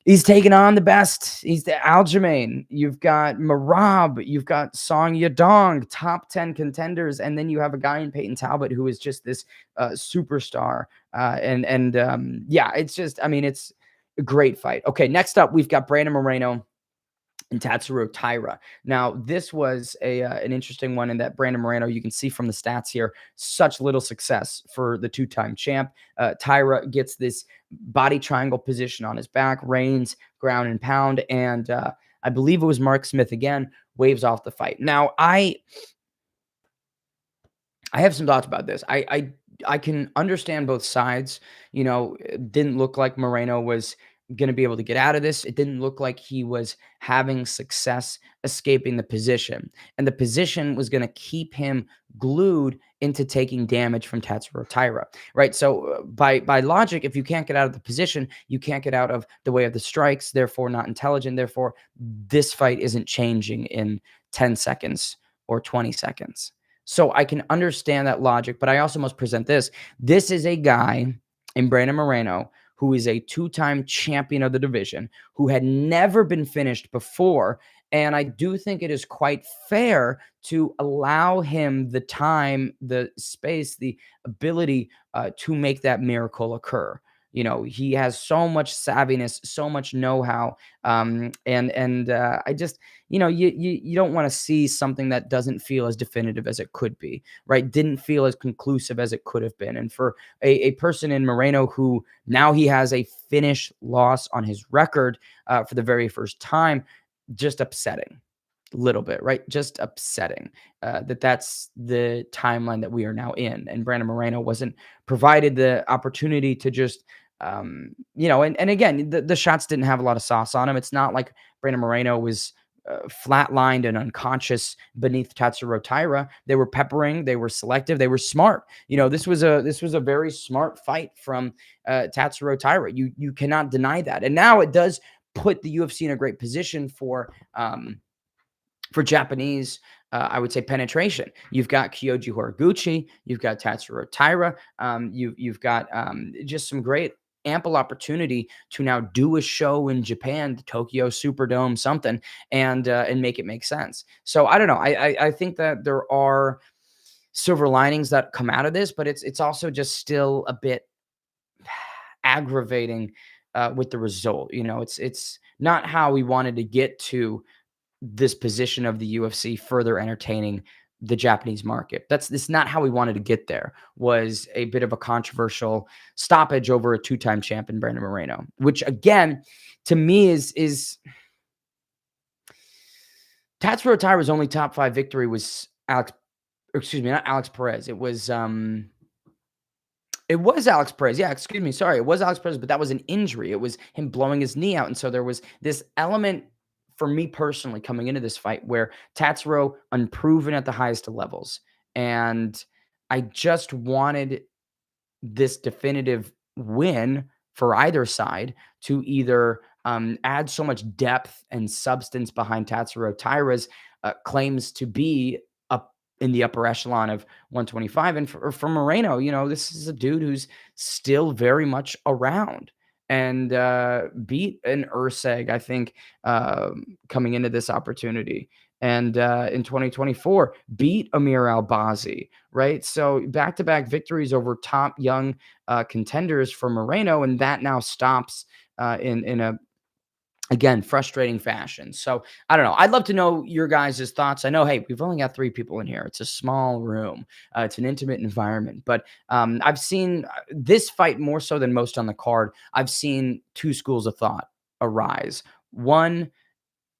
he's taking on the best. He's the Aljamain. You've got Merab. You've got Song Yadong, top 10 contenders. And then you have a guy in Peyton Talbot who is just this superstar. Yeah, it's just, I mean, it's a great fight. Okay, next up, we've got Brandon Moreno and Tatsuro Taira. Now, this was an interesting one in that Brandon Moreno, you can see from the stats here, such little success for the 2-time champ. Taira gets this body triangle position on his back, reigns, ground and pound, and I believe it was Mark Smith again, waves off the fight. Now, I have some thoughts about this. I can understand both sides. It didn't look like Moreno was going to be able to get out of this. It didn't look like he was having success escaping the position. And the position was going to keep him glued into taking damage from Tatsuro Taira, right? So by logic, if you can't get out of the position, you can't get out of the way of the strikes, therefore not intelligent. Therefore, this fight isn't changing in 10 seconds or 20 seconds. So I can understand that logic, but I also must present this. This is a guy in Brandon Moreno who is a 2-time champion of the division, who had never been finished before. And I do think it is quite fair to allow him the time, the space, the ability to make that miracle occur. He has so much savviness, so much know-how, and I just, you don't want to see something that doesn't feel as definitive as it could be, right? Didn't feel as conclusive as it could have been. And for a person in Moreno who now he has a finish loss on his record for the very first time, just upsetting. Little bit, right? Just upsetting that's the timeline that we are now in. And Brandon Moreno wasn't provided the opportunity to just, and again, the shots didn't have a lot of sauce on him. It's not like Brandon Moreno was flatlined and unconscious beneath Tatsuro Taira. They were peppering, they were selective, they were smart. This was a very smart fight from Tatsuro Taira. You cannot deny that. And now it does put the UFC in a great position for Japanese, I would say, penetration. You've got Kyoji Horiguchi, you've got Tatsuro Taira, you've got just some great ample opportunity to now do a show in Japan, the Tokyo Superdome, something, and make it make sense. So I don't know. I think that there are silver linings that come out of this, but it's also just still a bit aggravating with the result. It's not how we wanted to get to this position of the UFC further entertaining the Japanese market. That's not how we wanted to get there. Was a bit of a controversial stoppage over a two-time champion Brandon Moreno, which again, to me is Tatsuro Taira's only top 5 victory was excuse me, not Alex Perez. It was Alex Perez. Yeah, excuse me. Sorry. It was Alex Perez, but that was an injury. It was him blowing his knee out. And so there was this element for me personally coming into this fight where Tatsuro unproven at the highest of levels. And I just wanted this definitive win for either side to either add so much depth and substance behind Tatsuro Taira's claims to be up in the upper echelon of 125. And for Moreno, this is a dude who's still very much around and beat an Urseg, I think, coming into this opportunity. And in 2024, beat Amir Albazi, right? So back-to-back victories over top young contenders for Moreno, and that now stops in a, again, frustrating fashion. So I don't know. I'd love to know your guys' thoughts. I know, hey, we've only got 3 people in here. It's a small room. It's an intimate environment. But I've seen this fight more so than most on the card. I've seen 2 schools of thought arise. One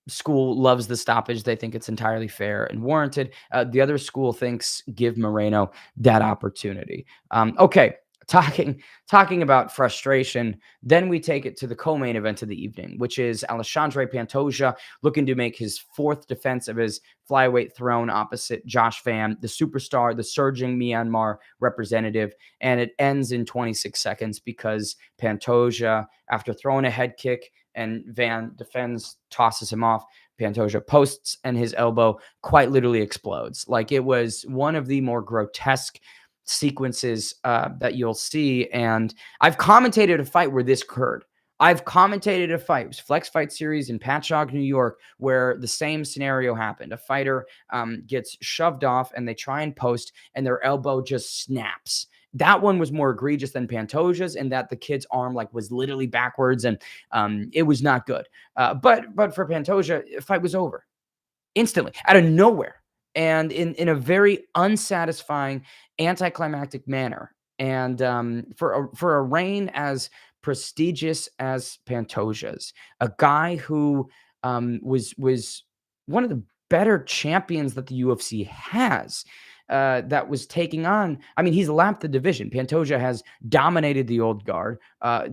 school loves the stoppage. They think it's entirely fair and warranted. The other school thinks give Moreno that opportunity. Okay, talking about frustration, then we take it to the co-main event of the evening, which is Alexandre Pantoja looking to make his 4th defense of his flyweight throne opposite Josh Van, the superstar, the surging Myanmar representative, and it ends in 26 seconds because Pantoja, after throwing a head kick and Van defends, tosses him off, Pantoja posts, and his elbow quite literally explodes. Like, it was one of the more grotesque sequences that you'll see. And I've commentated a fight where this occurred. I've commentated a fight. It was Flex Fight Series in Patchogue, New York, where the same scenario happened. A fighter gets shoved off and they try and post and their elbow just snaps. That one was more egregious than Pantoja's, in that the kid's arm was literally backwards, and it was not good. But for Pantoja, the fight was over instantly out of nowhere, and in a very unsatisfying, anticlimactic manner. And for a reign as prestigious as Pantoja's, a guy who was one of the better champions that the UFC has, that was taking on. I mean, he's lapped the division. Pantoja has dominated the old guard,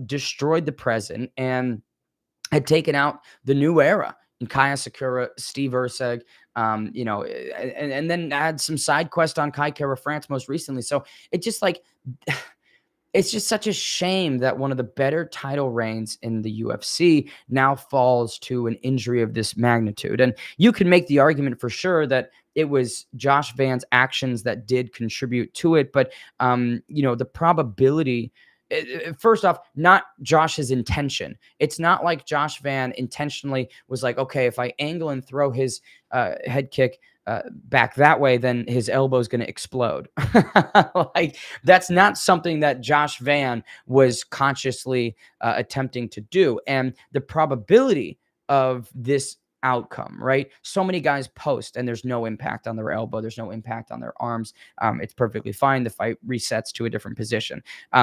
destroyed the present, and had taken out the new era in Kaya Sakura, Steve Urseg, and then add some side quest on Kai Kara France most recently. So it just it's just such a shame that one of the better title reigns in the UFC now falls to an injury of this magnitude. And you can make the argument for sure that it was Josh Van's actions that did contribute to it. But, the probability, first off, not Josh's intention. It's not like Josh Van intentionally was like, okay, if I angle and throw his head kick back that way, then his elbow is going to explode. That's not something that Josh Van was consciously attempting to do. And the probability of this outcome, right? So many guys post and there's no impact on their elbow. There's no impact on their arms. It's perfectly fine. The fight resets to a different position.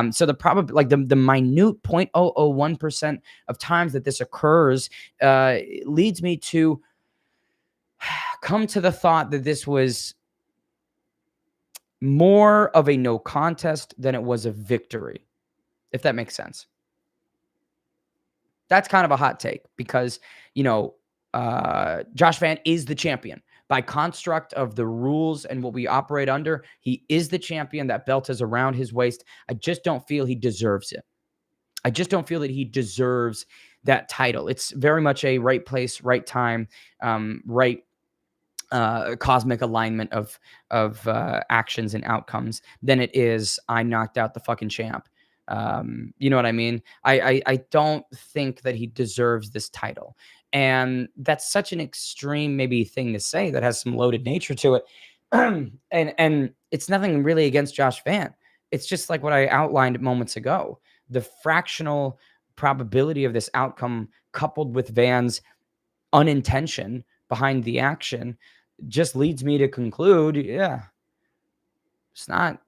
So the the minute 0.001% of times that this occurs leads me to come to the thought that this was more of a no contest than it was a victory, if that makes sense. That's kind of a hot take because, Josh Van is the champion. By construct of the rules and what we operate under, he is the champion. That belt is around his waist. I just don't feel he deserves it. I just don't feel that he deserves that title. It's very much a right place, right time, right cosmic alignment of actions and outcomes than it is I knocked out the fucking champ. You know what I mean? I don't think that he deserves this title, and that's such an extreme maybe thing to say that has some loaded nature to it. And it's nothing really against Josh Van. It's just like what I outlined moments ago. The fractional probability of this outcome coupled with Van's unintention behind the action just leads me to conclude, yeah, it's not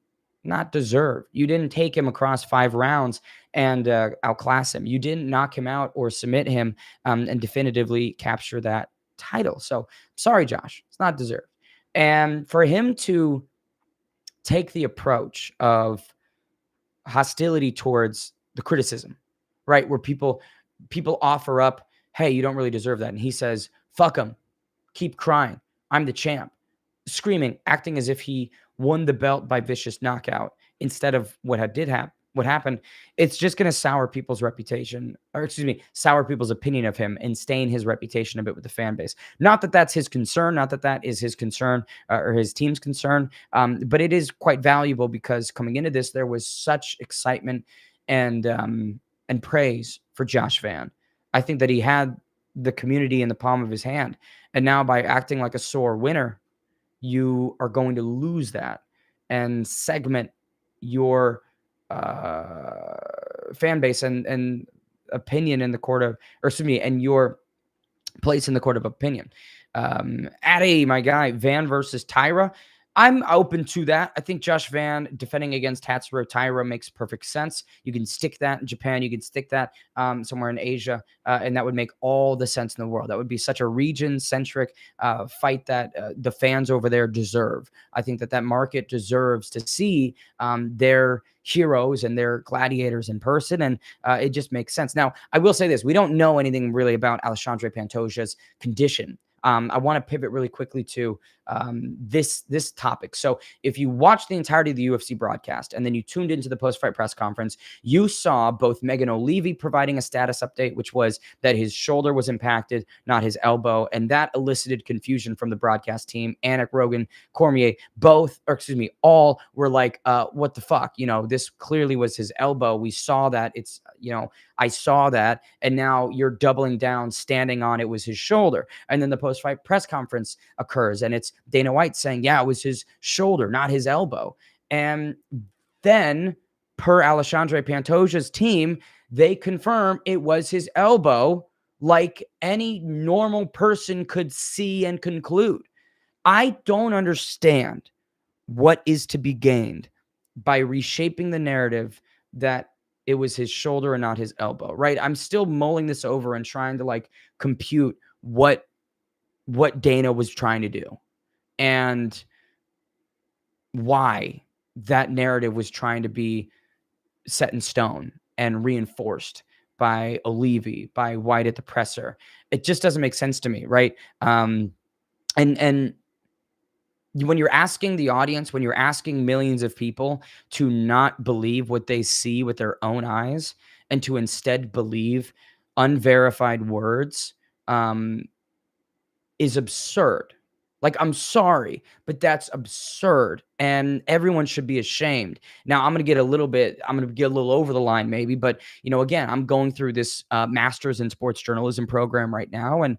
deserved. You didn't take him across 5 rounds and outclass him. You didn't knock him out or submit him and definitively capture that title. So sorry, Josh, it's not deserved. And for him to take the approach of hostility towards the criticism, right, where people offer up, hey, you don't really deserve that, and he says, fuck him, keep crying, I'm the champ, screaming, acting as if he won the belt by vicious knockout instead of what happened. It's just going to sour people's reputation, or excuse me, sour people's opinion of him and stain his reputation a bit with the fan base. Not that that's his concern, not that that is his concern or his team's concern, but it is quite valuable because coming into this, there was such excitement and praise for Josh Van. I think that he had the community in the palm of his hand, and now by acting like a sore winner, you are going to lose that and segment your fan base and opinion in the court of, or excuse me, and your place in the court of opinion. Addy, my guy, Van versus Tyra. I'm open to that. I think Josh Van defending against Tatsuro Taira makes perfect sense. You can stick that in Japan. You can stick that somewhere in Asia, and that would make all the sense in the world. That would be such a region-centric fight that the fans over there deserve. I think that that market deserves to see their heroes and their gladiators in person, and it just makes sense. Now, I will say this. We don't know anything really about Alexandre Pantoja's condition. I want to pivot really quickly to this topic. So if you watched the entirety of the UFC broadcast and then you tuned into the post-fight press conference, you saw both Megan O'Leary providing a status update, which was that his shoulder was impacted, not his elbow, and that elicited confusion from the broadcast team. Anik, Rogan, Cormier, all were like, what the fuck? You know, this clearly was his elbow. We saw that. It's, I saw that, and now you're doubling down, standing on it was his shoulder. And then the post-fight press conference occurs, and it's Dana White saying, yeah, it was his shoulder, not his elbow. And then, per Alexandre Pantoja's team, they confirm it was his elbow, like any normal person could see and conclude. I don't understand what is to be gained by reshaping the narrative that it was his shoulder and not his elbow, right? I'm still mulling this over and trying to like compute what Dana was trying to do and why that narrative was trying to be set in stone and reinforced by O'Leary, by White at the presser. It just doesn't make sense to me, right? And when you're asking the audience, when you're asking millions of people to not believe what they see with their own eyes and to instead believe unverified words, is absurd. Like, I'm sorry, but that's absurd, and everyone should be ashamed. Now, I'm going to get a little over the line maybe, but, again, I'm going through this master's in sports journalism program right now, and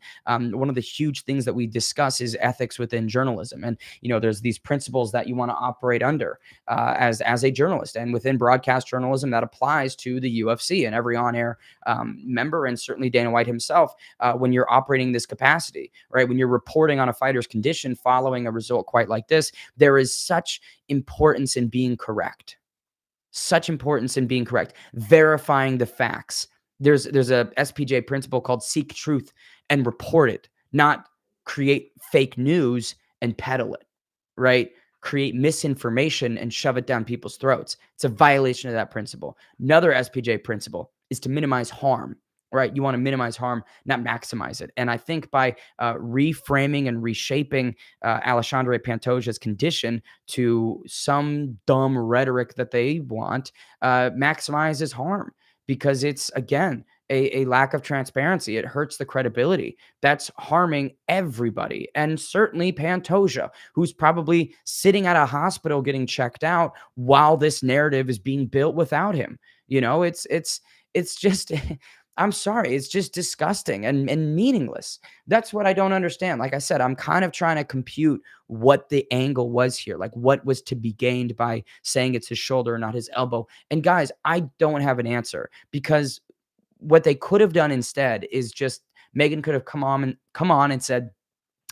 one of the huge things that we discuss is ethics within journalism. And, there's these principles that you want to operate under as a journalist, and within broadcast journalism, that applies to the UFC and every on-air member, and certainly Dana White himself, when you're operating this capacity, right? When you're reporting on a fighter's condition following a result quite like this, there is such importance in being correct. Such importance in being correct. Verifying the facts. There's a SPJ principle called seek truth and report it, not create fake news and peddle it, right? Create misinformation and shove it down people's throats. It's a violation of that principle. Another SPJ principle is to minimize harm. right? You want to minimize harm, not maximize it. And I think by reframing and reshaping Alexandre Pantoja's condition to some dumb rhetoric that they want, maximizes harm because it's, again, a lack of transparency. It hurts the credibility. That's harming everybody. And certainly Pantoja, who's probably sitting at a hospital getting checked out while this narrative is being built without him. It's just I'm sorry, it's just disgusting and meaningless. That's what I don't understand. Like I said, I'm kind of trying to compute what the angle was here, like what was to be gained by saying it's his shoulder, not his elbow. And guys, I don't have an answer because what they could have done instead is just Megan could have come on and said,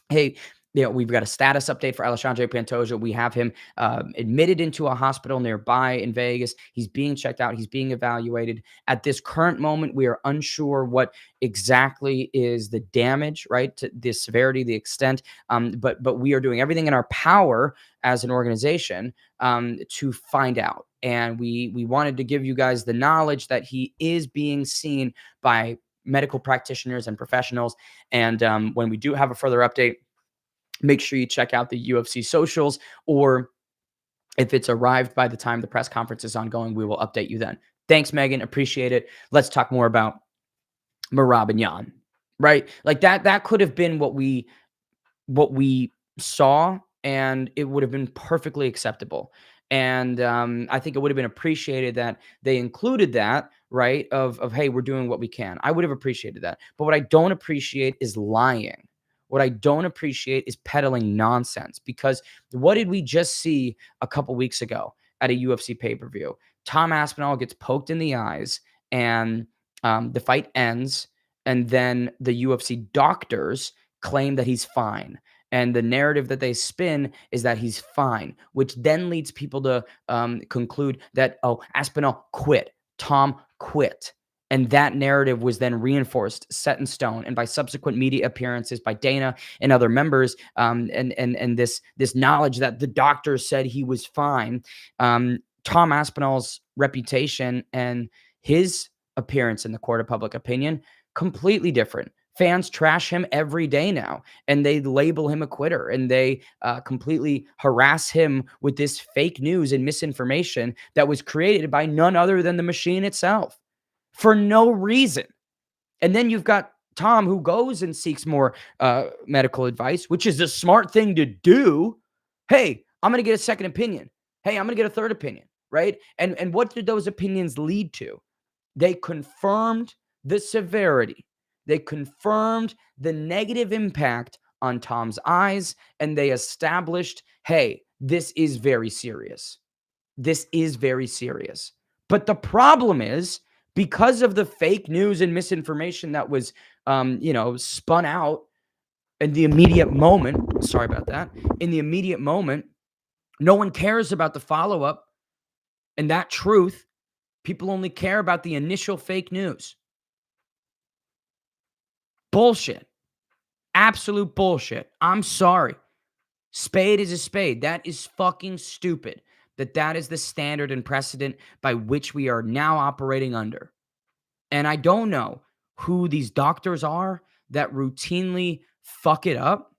hey, we've got a status update for Alexandre Pantoja. We have him admitted into a hospital nearby in Vegas. He's being checked out. He's being evaluated. At this current moment, we are unsure what exactly is the damage, right? To the severity, the extent. But we are doing everything in our power as an organization to find out. And we wanted to give you guys the knowledge that he is being seen by medical practitioners and professionals. And when we do have a further update, make sure you check out the UFC socials, or if it's arrived by the time the press conference is ongoing, we will update you then. Thanks, Megan. Appreciate it. Let's talk more about Merab and Jan, right? Like that could have been what we saw, and it would have been perfectly acceptable. And I think it would have been appreciated that they included that, right? Of hey, we're doing what we can. I would have appreciated that. But what I don't appreciate is lying. What I don't appreciate is peddling nonsense, because what did we just see a couple weeks ago at a UFC pay-per-view? Tom Aspinall gets poked in the eyes, and the fight ends, and then the UFC doctors claim that he's fine. And the narrative that they spin is that he's fine, which then leads people to conclude that, oh, Aspinall quit. Tom quit. And that narrative was then reinforced, set in stone, and by subsequent media appearances by Dana and other members, and this knowledge that the doctor said he was fine. Tom Aspinall's reputation and his appearance in the court of public opinion completely different. Fans trash him every day now, and they label him a quitter, and they completely harass him with this fake news and misinformation that was created by none other than the machine itself for no reason. And then you've got Tom, who goes and seeks more medical advice, which is a smart thing to do. Hey, I'm going to get a second opinion. Hey, I'm going to get a third opinion, right? And what did those opinions lead to? They confirmed the severity. They confirmed the negative impact on Tom's eyes, and they established, hey, this is very serious. This is very serious. But the problem is, because of the fake news and misinformation that was, spun out in the immediate moment, sorry about that, in the immediate moment, no one cares about the follow-up and that truth. People only care about the initial fake news. Bullshit. Absolute bullshit. I'm sorry. Spade is a spade. That is fucking stupid. That is the standard and precedent by which we are now operating under. And I don't know who these doctors are that routinely fuck it up.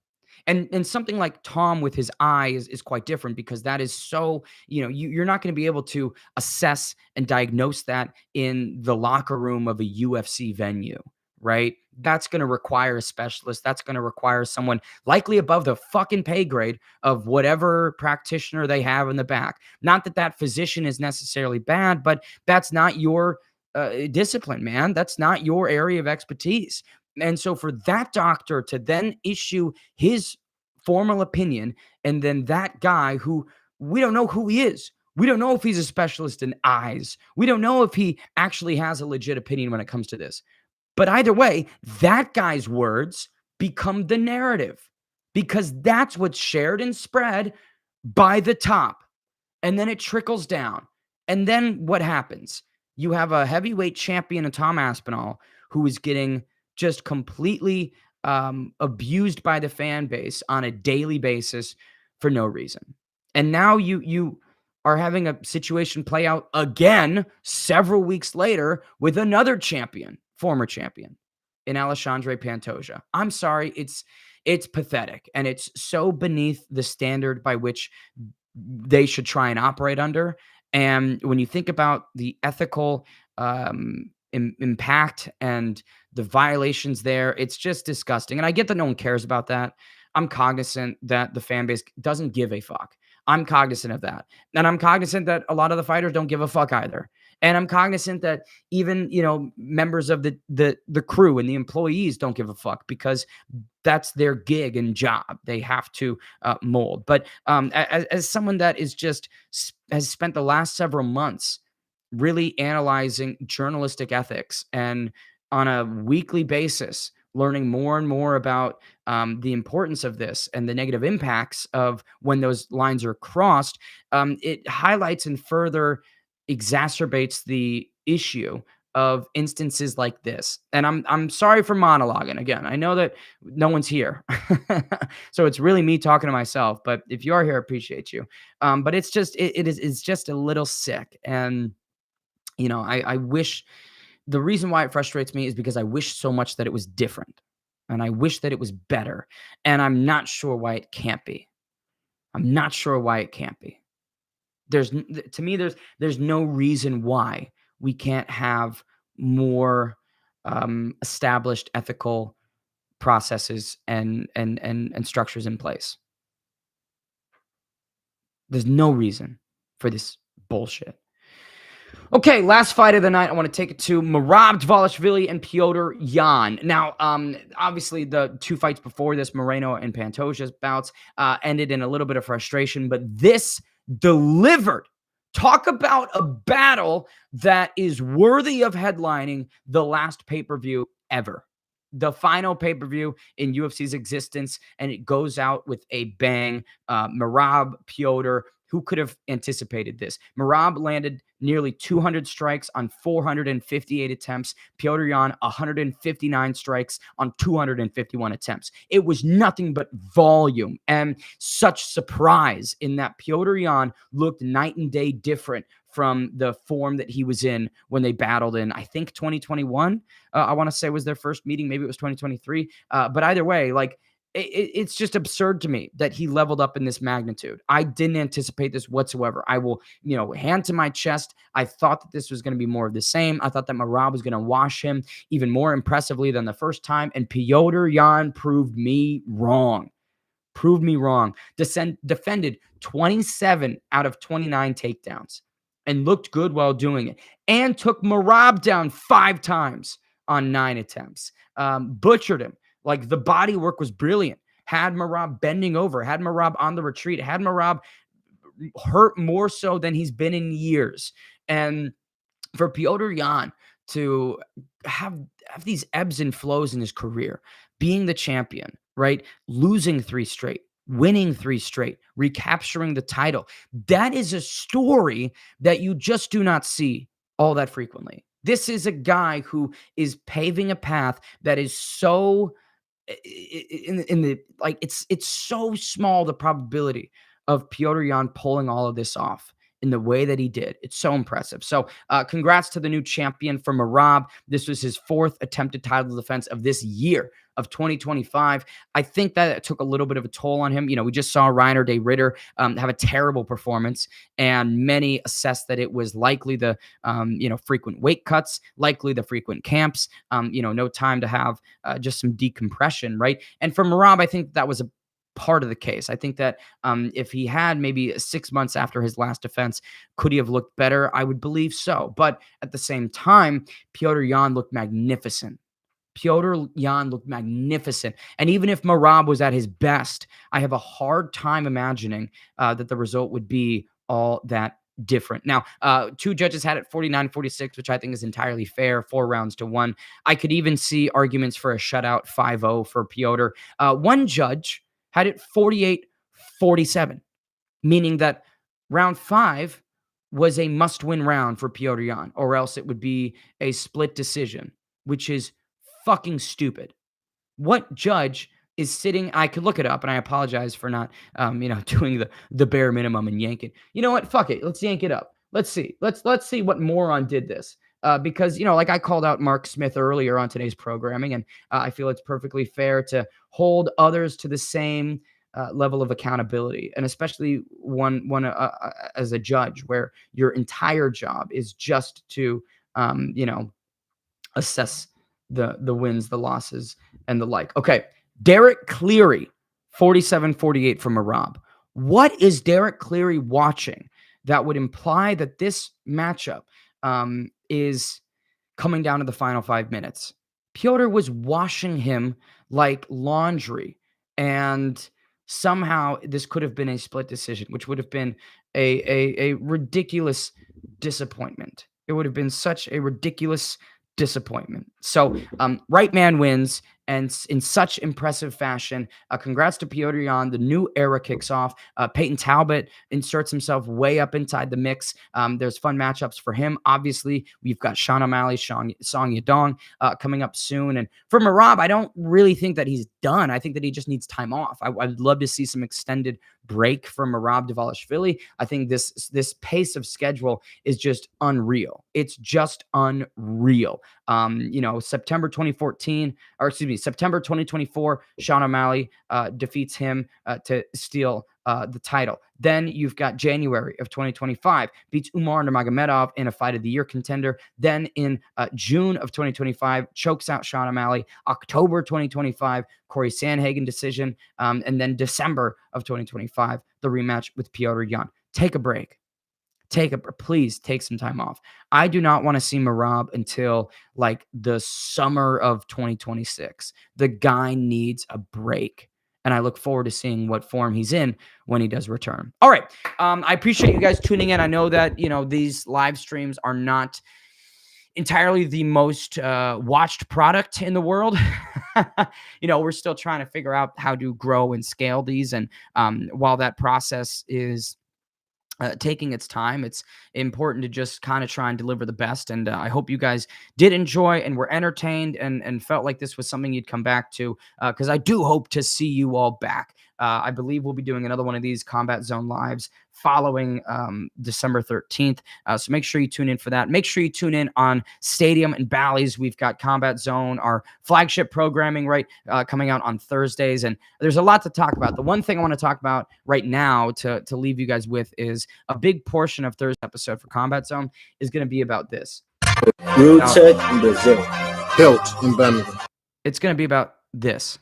And something like Tom with his eye is quite different, because that is so, you're not going to be able to assess and diagnose that in the locker room of a UFC venue, right? That's going to require a specialist. That's going to require someone likely above the fucking pay grade of whatever practitioner they have in the back. Not that that physician is necessarily bad, but that's not your discipline, man. That's not your area of expertise. And so for that doctor to then issue his formal opinion, and then that guy, who we don't know who he is, we don't know if he's a specialist in eyes, we don't know if he actually has a legit opinion when it comes to this. But either way, that guy's words become the narrative, because that's what's shared and spread by the top. And then it trickles down. And then what happens? You have a heavyweight champion in Tom Aspinall who is getting just completely abused by the fan base on a daily basis for no reason. And now you are having a situation play out again several weeks later with another champion, former champion, in Alexandre Pantoja. I'm sorry, it's pathetic, and it's so beneath the standard by which they should try and operate under. And when you think about the ethical impact and the violations there, it's just disgusting. And I get that no one cares about that. I'm cognizant that the fan base doesn't give a fuck. I'm cognizant of that. And I'm cognizant that a lot of the fighters don't give a fuck either. And I'm cognizant that even, members of the crew and the employees don't give a fuck because that's their gig and job. They have to mold. But as someone that is just has spent the last several months really analyzing journalistic ethics and on a weekly basis, learning more and more about the importance of this and the negative impacts of when those lines are crossed, it highlights and further exacerbates the issue of instances like this. And I'm sorry for monologuing again. I know that no one's here. So it's really me talking to myself, but if you are here, I appreciate you. But it's just a little sick. And I wish the reason why it frustrates me is because I wish so much that it was different. And I wish that it was better. And I'm not sure why it can't be. I'm not sure why it can't be. To me, there's no reason why we can't have more established ethical processes and structures in place. There's no reason for this bullshit. Okay, last fight of the night. I want to take it to Merab Dvalishvili and Piotr Yan. Now, obviously, the two fights before this, Moreno and Pantoja's bouts, ended in a little bit of frustration, but this delivered. Talk about a battle that is worthy of headlining the last pay-per-view ever. The final pay-per-view in UFC's existence, and it goes out with a bang. Merab, Piotr, who could have anticipated this? Merab landed nearly 200 strikes on 458 attempts. Piotr Yan, 159 strikes on 251 attempts. It was nothing but volume and such surprise in that Piotr Yan looked night and day different from the form that he was in when they battled in, I think, 2021. I want to say was their first meeting. Maybe it was 2023. But either way, it's just absurd to me that he leveled up in this magnitude. I didn't anticipate this whatsoever. I will, hand to my chest. I thought that this was going to be more of the same. I thought that Merab was going to wash him even more impressively than the first time. And Piotr Yan proved me wrong. Defended 27 out of 29 takedowns and looked good while doing it. And took Merab down 5 times on 9 attempts. Butchered him. Like, the body work was brilliant. Had Merab bending over, had Merab on the retreat, had Merab hurt more so than he's been in years. And for Piotr Yan to have these ebbs and flows in his career, being the champion, right? Losing 3 straight, winning 3 straight, recapturing the title. That is a story that you just do not see all that frequently. This is a guy who is paving a path that is so it's so small, the probability of Piotr Yan pulling all of this off in the way that he did. It's so impressive. So congrats to the new champion from Merab. This was his 4th attempted title defense of this year of 2025. I think that it took a little bit of a toll on him. We just saw Reiner de Ritter have a terrible performance, and many assessed that it was likely the, frequent weight cuts, likely the frequent camps, no time to have just some decompression, right? And for Merab, I think that was a part of the case. I think that if he had maybe 6 months after his last defense, could he have looked better? I would believe so. But at the same time, Piotr Yan looked magnificent. And even if Merab was at his best, I have a hard time imagining that the result would be all that different. Now, 2 judges had it 49-46, which I think is entirely fair, 4 rounds to 1. I could even see arguments for a shutout 5-0 for Piotr. One judge had it 48-47, meaning that round 5 was a must-win round for Piotr Yan, or else it would be a split decision, which is fucking stupid. What judge is sitting? I could look it up, and I apologize for not, doing the bare minimum and yanking. You know what? Fuck it. Let's yank it up. Let's see. Let's see what moron did this. because, you know, like I called out Mark Smith earlier on today's programming, and I feel it's perfectly fair to hold others to the same level of accountability, and especially as a judge, where your entire job is just to, you know, assess the wins, the losses, and the like. Okay, Derek Cleary, 47-48 from Merab. What is Derek Cleary watching that would imply that this matchup is coming down to the final 5 minutes? Piotr was washing him like laundry, and somehow this could have been a split decision, which would have been a ridiculous disappointment. It would have been such a ridiculous disappointment. So, right man wins, and in such impressive fashion. Congrats to Piotr Jan. The new era kicks off. Peyton Talbot inserts himself way up inside the mix. There's fun matchups for him. Obviously, we've got Sean O'Malley, Song Yadong coming up soon. And for Merab, I don't really think that he's done. I think that he just needs time off. I'd love to see some extended break from Merab Dvalishvili. I think this pace of schedule is just unreal. It's just unreal. You know, September 2024, Sean O'Malley defeats him to steal the title. Then you've got January of 2025, beats Umar Nurmagomedov in a fight of the year contender. Then in June of 2025, chokes out Sean O'Malley. October 2025, Corey Sandhagen decision. And then December of 2025, the rematch with Piotr Jan. Take a break. Please take some time off. I do not want to see Merab until like the summer of 2026. The guy needs a break, and I look forward to seeing what form he's in when he does return. All right. I appreciate you guys tuning in. I know that, you know, these live streams are not entirely the most watched product in the world. You know, we're still trying to figure out how to grow and scale these. And while that process is taking its time, it's important to just kind of try and deliver the best. And I hope you guys did enjoy and were entertained, and felt like this was something you'd come back to, because I do hope to see you all back. I believe we'll be doing another one of these Combat Zone lives following December 13th. So make sure you tune in for that. Make sure you tune in on Stadium and Bally's. We've got Combat Zone, our flagship programming, right, coming out on Thursdays. And there's a lot to talk about. The one thing I want to talk about right now to leave you guys with is a big portion of Thursday's episode for Combat Zone is going to be about this. Rooted in Brazil, built in Birmingham. It's going to be about this.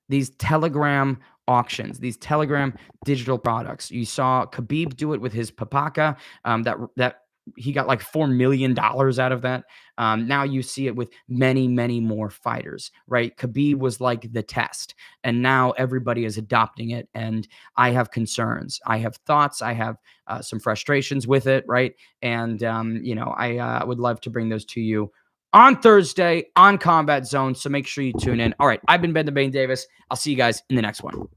These Telegram auctions, these Telegram digital products. You saw Khabib do it with his Papaka. That he got like $4 million out of that. Now you see it with many, many more fighters, right? Khabib was like the test, and now everybody is adopting it. And I have concerns. I have thoughts. I have some frustrations with it, right? And, you know, I would love to bring those to you on Thursday on Combat Zone. So make sure you tune in. All right. I've been Ben the Bane Davis. I'll see you guys in the next one.